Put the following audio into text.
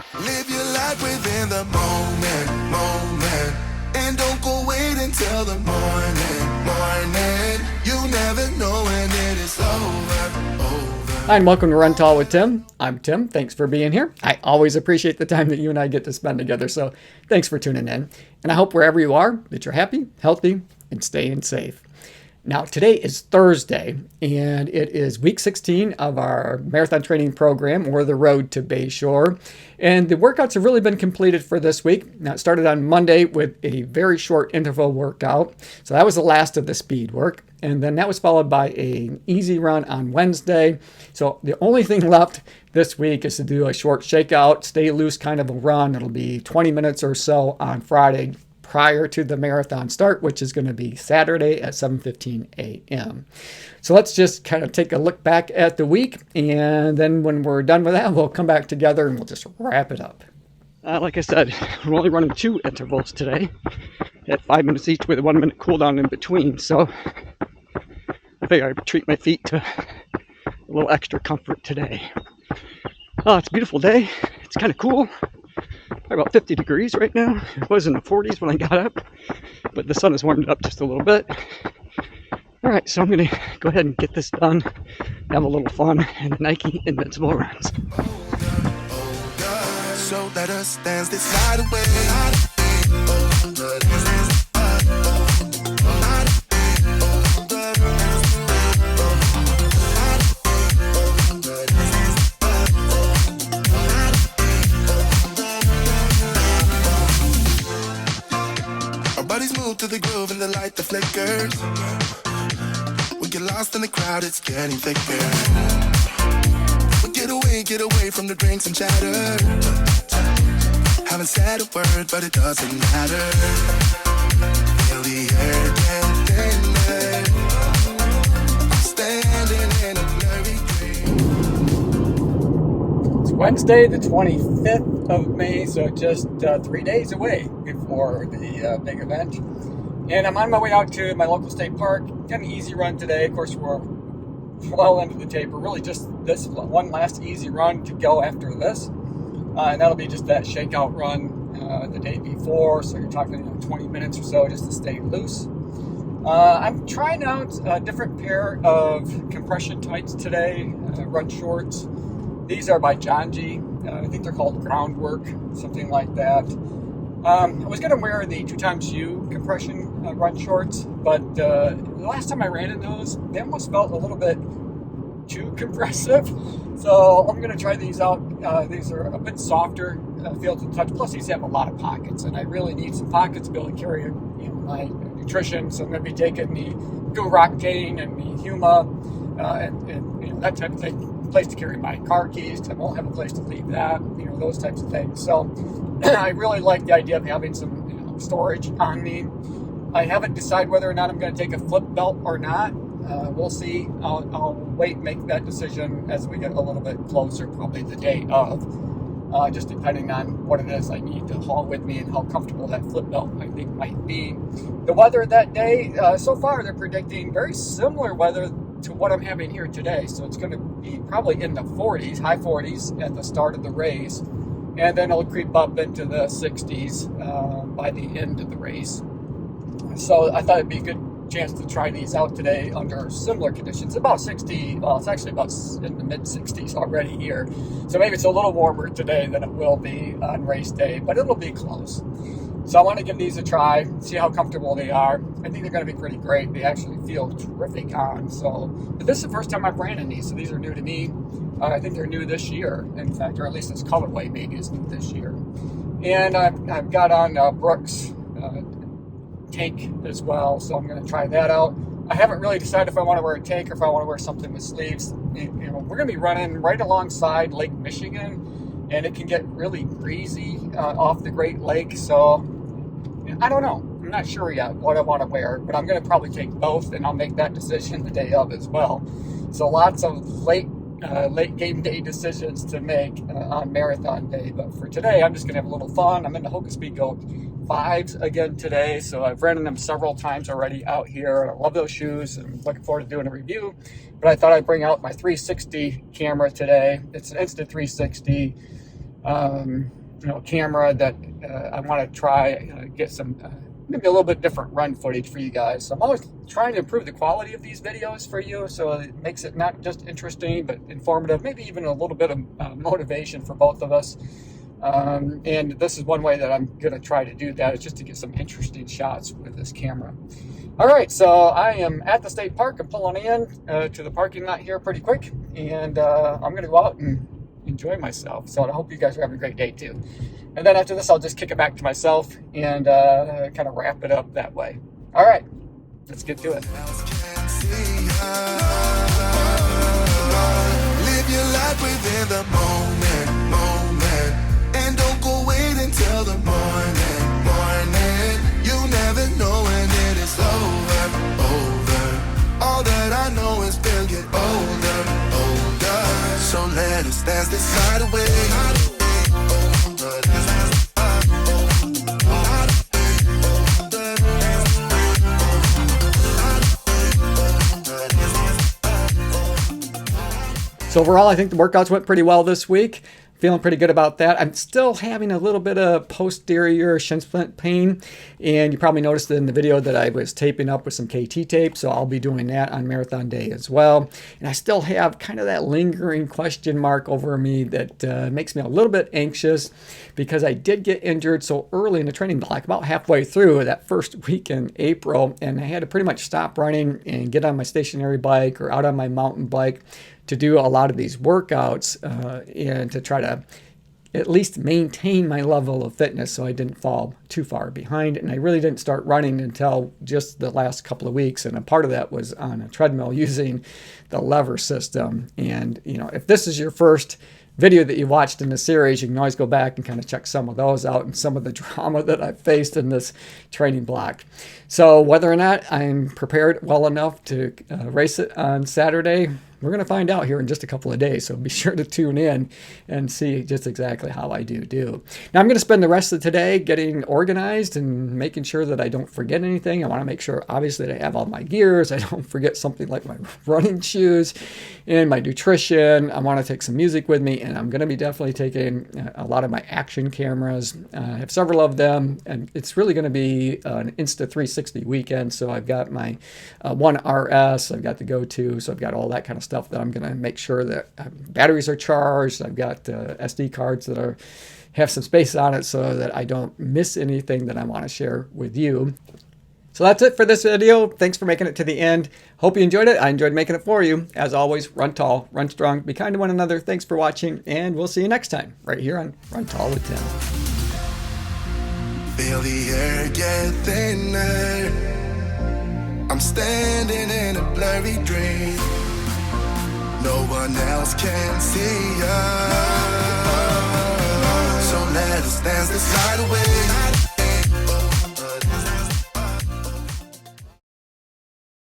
Live your life within the moment. And don't go wait until the morning. You never know when it is over. Hi, and welcome to Run Tall with Tim. I'm Tim. Thanks for being here. I always appreciate the time that you and I get to spend together, so thanks for tuning in. And I hope wherever you are that you're happy, healthy, and staying safe. Now, today is Thursday, and it is week 16 of our marathon training program, or the Road to Bayshore. And the workouts have really been completed for this week. Now, it started on Monday with a very short interval workout. So that was the last of the speed work. And then that was followed by an easy run on Wednesday. So the only thing left this week is to do a short shakeout, stay loose kind of a run. It'll be 20 minutes or so on Friday, prior to the marathon start, which is going to be Saturday at 7:15 a.m. So let's just kind of take a look back at the week, and then when we're done with that, we'll come back together and we'll just wrap it up. Like I said, we're only running 2 intervals today at 5 minutes each with a 1 minute cooldown in between. So I figure I'd treat my feet to a little extra comfort today. Oh, it's a beautiful day. It's kind of cool. Probably about 50 degrees right now. It was in the 40s when I got up, but the sun has warmed up just a little bit. All right, so I'm going to go ahead and get this done, have a little fun in the Nike Invincible runs. So let us dance this night away. To the groove and the light that flickers. We get lost in the crowd, it's getting thicker. We get away from the drinks and chatter. Haven't said a word, but it doesn't matter. Feel the air get thinner. Standing in a blurry green. It's Wednesday, the 25th of May, so just 3 days away before the big event. And I'm on my way out to my local state park. Got an easy run today. Of course, we're well into the taper. Really just this one last easy run to go after this. And that'll be just that shakeout run the day before. So you're talking 20 minutes or so just to stay loose. I'm trying out a different pair of compression tights today, run shorts. These are by John G. I think they're called Groundwork, something like that. I was going to wear the 2xU compression run shorts, but the last time I ran in those, they almost felt a little bit too compressive. So I'm going to try these out. These are a bit softer, feel to the touch. Plus, these have a lot of pockets, and I really need some pockets to be able to carry my nutrition. So I'm going to be taking the Dual-Roctane and the Huma and that type of thing. Place to carry my car keys, because I won't have a place to leave that, those types of things. So I really like the idea of having some storage on me. I haven't decided whether or not I'm going to take a flip belt or not. We'll see. I'll wait and make that decision as we get a little bit closer, probably the day of, just depending on what it is I need to haul with me and how comfortable that flip belt I think might be. The weather that day, so far they're predicting very similar weather to what I'm having here today. So it's going to be probably in the 40s, high 40s at the start of the race. And then it'll creep up into the 60s by the end of the race. So I thought it'd be a good chance to try these out today under similar conditions. About 60, well, it's actually about in the mid 60s already here. So maybe it's a little warmer today than it will be on race day, but it'll be close. So I want to give these a try, see how comfortable they are. I think they're going to be pretty great. They actually feel terrific on. But this is the first time I've ran in these, so these are new to me. I think they're new this year, in fact, or at least this colorway maybe is new this year. And I've got on Brooks tank as well, so I'm going to try that out. I haven't really decided if I want to wear a tank or if I want to wear something with sleeves. We're going to be running right alongside Lake Michigan, and it can get really breezy off the Great Lake, so I don't know. I'm not sure yet what I want to wear, but I'm going to probably take both, and I'll make that decision the day of as well. So lots of late game day decisions to make on marathon day, but for today, I'm just going to have a little fun. I'm in the Hoka Speedgoat 5s again today, so I've ran in them several times already out here. I love those shoes, and I'm looking forward to doing a review, but I thought I'd bring out my 360 camera today. It's an instant 360. camera that I want to try get some maybe a little bit different run footage for you guys. So I'm always trying to improve the quality of these videos for you, so it makes it not just interesting but informative, maybe even a little bit of motivation for both of us. And this is one way that I'm going to try to do that, is just to get some interesting shots with this camera. All right, so I am at the state park. I'm pulling in to the parking lot here pretty quick, and I'm going to go out and enjoy myself. So I hope you guys are having a great day too. And then after this, I'll just kick it back to myself and kind of wrap it up that way. All right, let's get to it. Live your life within the moment, and don't go wait until the morning. You never know when it is over. All that I know is we'll get older. So let us dance this side away. So overall, I think the workouts went pretty well this week. Feeling pretty good about that. I'm still having a little bit of posterior shin splint pain, and you probably noticed in the video that I was taping up with some KT tape, so I'll be doing that on marathon day as well. And I still have kind of that lingering question mark over me that makes me a little bit anxious, because I did get injured so early in the training block, about halfway through that first week in April, and I had to pretty much stop running and get on my stationary bike or out on my mountain bike to do a lot of these workouts and to try to at least maintain my level of fitness so I didn't fall too far behind. And I really didn't start running until just the last couple of weeks. And a part of that was on a treadmill using the lever system. And, if this is your first video that you watched in the series, you can always go back and kind of check some of those out and some of the drama that I faced in this training block. So whether or not I'm prepared well enough to race it on Saturday, we're going to find out here in just a couple of days, so be sure to tune in and see just exactly how I do. Now, I'm going to spend the rest of today getting organized and making sure that I don't forget anything. I want to make sure, obviously, that I have all my gears. I don't forget something like my running shoes and my nutrition. I want to take some music with me, and I'm going to be definitely taking a lot of my action cameras. I have several of them, and it's really going to be an Insta360 weekend. So I've got my One RS, I've got the Go-To, so I've got all that kind of stuff that I'm going to make sure that batteries are charged. I've got SD cards that have some space on it so that I don't miss anything that I want to share with you. So that's it for this video. Thanks for making it to the end. Hope you enjoyed it. I enjoyed making it for you. As always, run tall, run strong, be kind to one another. Thanks for watching, and we'll see you next time right here on Run Tall with Tim. Feel the air get thinner. I'm standing in a blurry dream. No one else can see us. So let us dance this night away.